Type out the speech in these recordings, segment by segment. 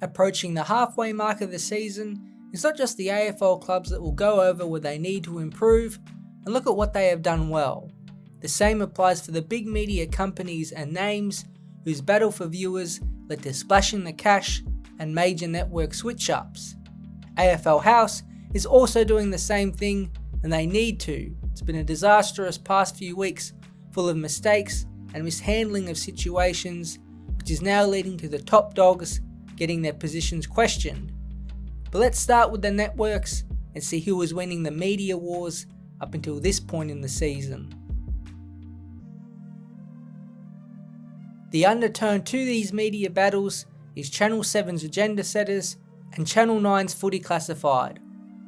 Approaching the halfway mark of the season, it's not just the AFL clubs that will go over where they need to improve and look at what they have done well. The same applies for the big media companies and names whose battle for viewers led to splashing the cash and major network switch-ups. AFL House is also doing the same thing, and they need to. It's been a disastrous past few weeks full of mistakes and mishandling of situations, which is now leading to the top dogs getting their positions questioned. But let's start with the networks and see who was winning the media wars up until this point in the season. The undertone to these media battles is Channel 7's agenda setters and Channel 9's Footy Classified.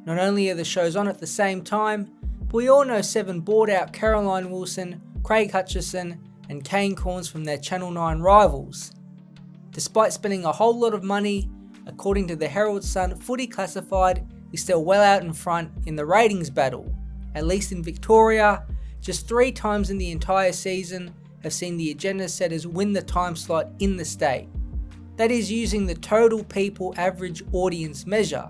Not only are the shows on at the same time, but we all know 7 bought out Caroline Wilson, Craig Hutchison and Kane Cornes from their Channel 9 rivals. Despite spending a whole lot of money, according to the Herald Sun, Footy Classified is still well out in front in the ratings battle. At least in Victoria, just 3 times in the entire season have seen the agenda setters win the time slot in the state. That is using the total people average audience measure.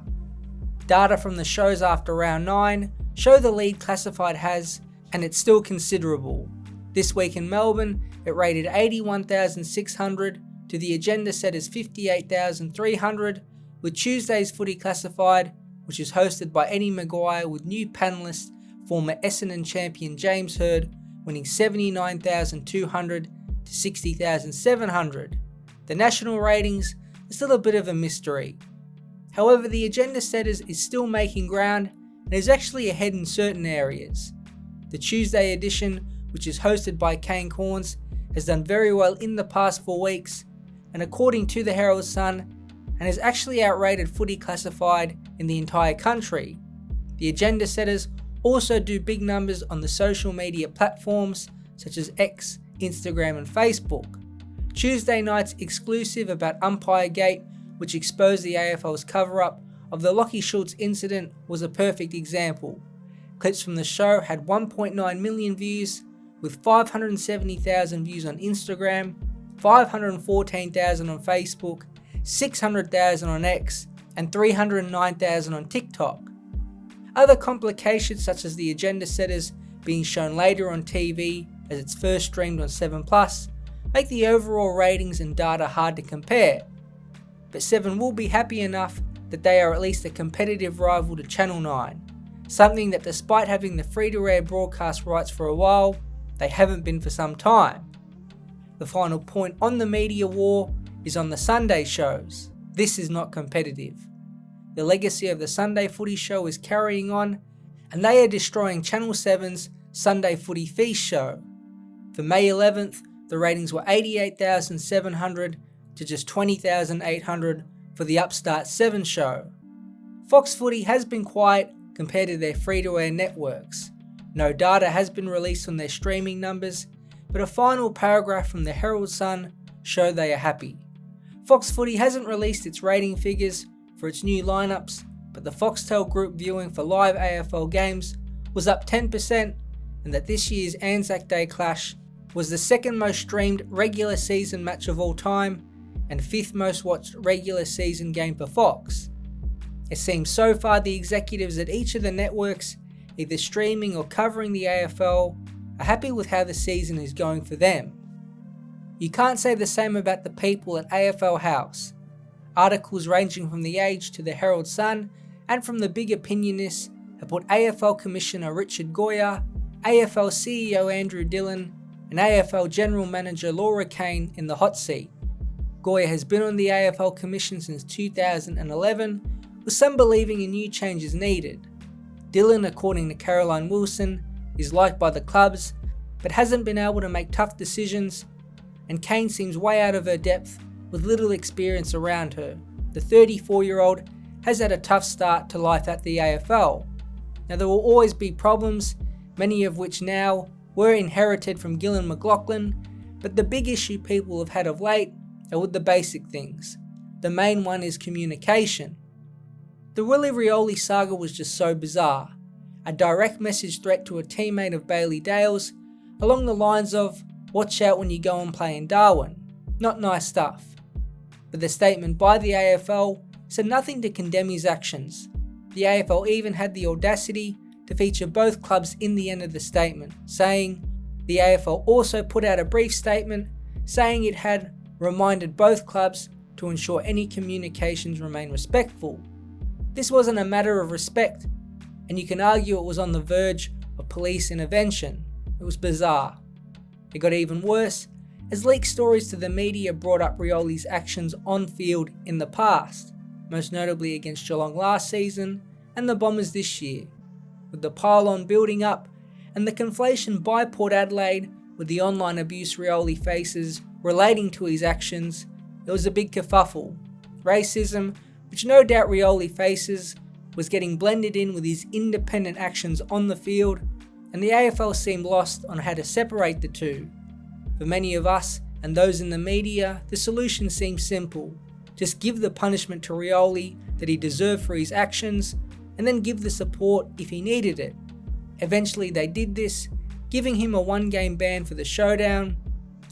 Data from the shows after round 9 show the lead Classified has, and it's still considerable. This week in Melbourne, it rated 81,600 to the agenda setters 58,300, with Tuesday's Footy Classified, which is hosted by Eddie Maguire with new panellist former Essendon champion James Hird, winning 79,200 to 60,700. The national ratings are still a bit of a mystery. However, the agenda setters is still making ground and is actually ahead in certain areas. The Tuesday edition, which is hosted by Kane Cornes, has done very well in the past 4 weeks, and according to the Herald Sun, and has actually outrated Footy Classified in the entire country. The agenda setters also do big numbers on the social media platforms such as X, Instagram and Facebook. Tuesday night's exclusive about Umpire Gate, which exposed the AFL's cover-up of the Lachie Schultz incident, was a perfect example. Clips from the show had 1.9 million views, with 570,000 views on Instagram, 514,000 on Facebook, 600,000 on X, and 309,000 on TikTok. Other complications such as the agenda setters being shown later on TV as it's first streamed on 7plus make the overall ratings and data hard to compare. But 7 will be happy enough that they are at least a competitive rival to Channel 9, something that despite having the free-to-air broadcast rights for a while, they haven't been for some time. The final point on the media war is on the Sunday shows. This is not competitive. The legacy of the Sunday Footy show is carrying on, and they are destroying Channel 7's Sunday Footy Feast show. For May 11th, the ratings were 88,700 to just 20,800 for the upstart 7 show. Fox Footy has been quiet compared to their free-to-air networks. No data has been released on their streaming numbers, but a final paragraph from the Herald Sun show they are happy. Fox Footy hasn't released its rating figures for its new lineups, but the Foxtel Group viewing for live AFL games was up 10%, and that this year's Anzac Day clash was the second most streamed regular season match of all time and 5th most watched regular season game for Fox. It seems so far the executives at each of the networks, either streaming or covering the AFL, are happy with how the season is going for them. You can't say the same about the people at AFL House. Articles ranging from The Age to the Herald Sun and from the big opinionists have put AFL Commissioner Richard Goyer, AFL CEO Andrew Dillon and AFL General Manager Laura Kane in the hot seat. Goyer has been on the AFL Commission since 2011, with some believing a new change is needed. Dillon, according to Caroline Wilson, is liked by the clubs, but hasn't been able to make tough decisions, and Kane seems way out of her depth with little experience around her. The 34-year-old has had a tough start to life at the AFL. Now there will always be problems, many of which now were inherited from Gillan McLachlan, but the big issue people have had of late are with the basic things. The main one is communication. The Willie Rioli saga was just so bizarre. A direct message threat to a teammate of Bailey Dale's along the lines of, "Watch out when you go and play in Darwin." Not nice stuff. but the statement by the AFL said nothing to condemn his actions. The AFL even had the audacity to feature both clubs in the end of the statement, saying, the AFL also put out a brief statement saying it had reminded both clubs to ensure any communications remain respectful. This wasn't a matter of respect, and you can argue it was on the verge of police intervention. It was bizarre. It got even worse as leaked stories to the media brought up Rioli's actions on field in the past, most notably against Geelong last season and the Bombers this year. With the pile-on building up and the conflation by Port Adelaide with the online abuse Rioli faces relating to his actions, it was a big kerfuffle. Racism, which no doubt Rioli faces, was getting blended in with his independent actions on the field, and the AFL seemed lost on how to separate the two. For many of us and those in the media, the solution seemed simple. Just give the punishment to Rioli that he deserved for his actions, and then give the support if he needed it. Eventually they did this, giving him a 1-game ban for the showdown,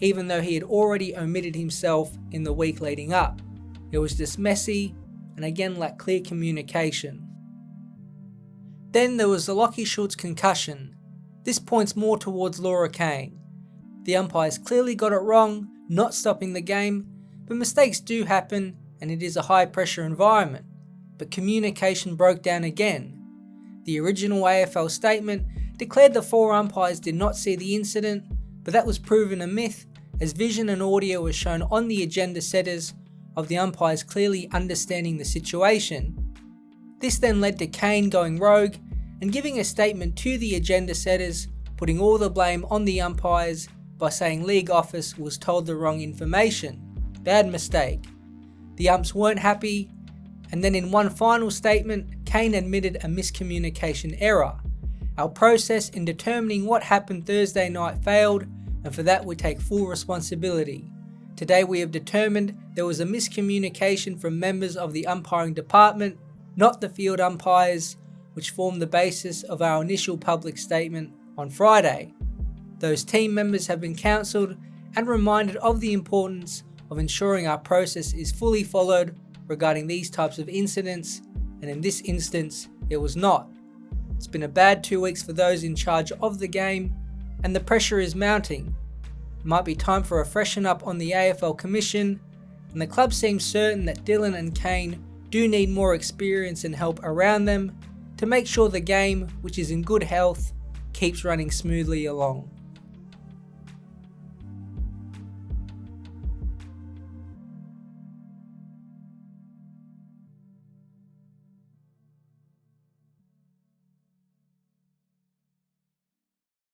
even though he had already omitted himself in the week leading up. It was just messy, and again lacked clear communication. Then there was the Lachie Schultz concussion. This points more towards Laura Kane. The umpires clearly got it wrong, not stopping the game, but mistakes do happen and it is a high pressure environment. But communication broke down again. The original AFL statement declared the 4 umpires did not see the incident, but that was proven a myth as vision and audio was shown on the agenda setters of the umpires clearly understanding the situation. This then led to Kane going rogue and giving a statement to the agenda setters, putting all the blame on the umpires by saying league office was told the wrong information. Bad mistake. The umps weren't happy, and then in one final statement, Kane admitted a miscommunication error. Our process in determining what happened Thursday night failed, and for that we take full responsibility. Today we have determined there was a miscommunication from members of the umpiring department, not the field umpires, which formed the basis of our initial public statement on Friday. Those team members have been counselled and reminded of the importance of ensuring our process is fully followed regarding these types of incidents, and in this instance, it was not. It's been a bad 2 weeks for those in charge of the game, and the pressure is mounting. It might be time for a freshen up on the AFL Commission, and the club seems certain that Dylan and Kane do need more experience and help around them to make sure the game, which is in good health, keeps running smoothly along.